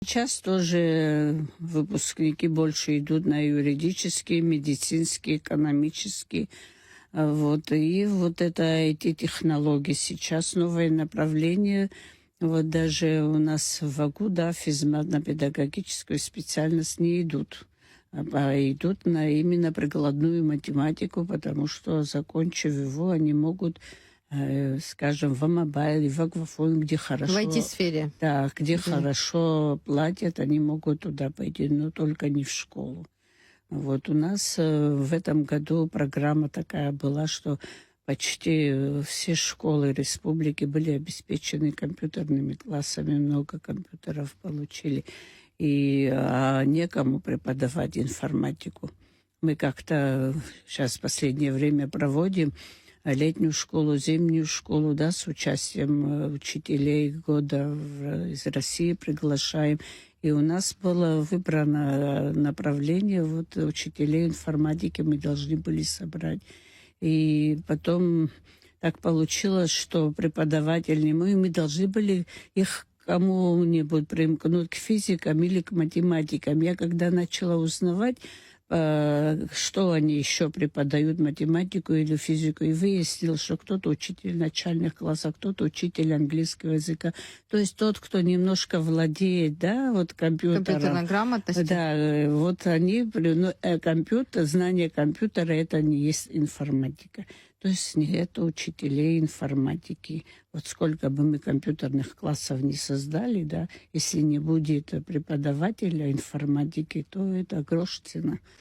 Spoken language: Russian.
Сейчас тоже выпускники больше идут на юридические, медицинские, экономические. Вот. И вот это IT-технологии. Сейчас новое направление. Вот даже у нас в ВАГУ, да, физмат на педагогическую специальность не идут, а идут на именно прикладную математику, потому что, закончив его, они могут, скажем, в мобайле, в Аквафон, где В хорошо, IT-сфере. да, где Мгм. хорошо платят, они могут туда пойти, но только не в школу. Вот у нас в этом году программа такая была, что почти все школы республики были обеспечены компьютерными классами, много компьютеров получили, и некому преподавать информатику. Мы как-то сейчас в последнее время проводим летнюю школу, зимнюю школу, да, с участием учителей года из России приглашаем. И у нас было выбрано направление, вот учителей информатики мы должны были собрать. И потом так получилось, что преподаватель не мы должны были их кому-нибудь примкнуть к физикам или к математикам. Я когда начала узнавать, что они еще преподают, математику или физику, и выяснил, что кто-то учитель начальных классов, кто-то учитель английского языка. То есть тот, кто немножко владеет, да, вот компьютером. Компьютерной грамотности. Да, вот они, компьютер, знание компьютера, это не есть информатика. То есть нет учителей информатики. Вот сколько бы мы компьютерных классов не создали, да, если не будет преподавателя информатики, то это грош цена.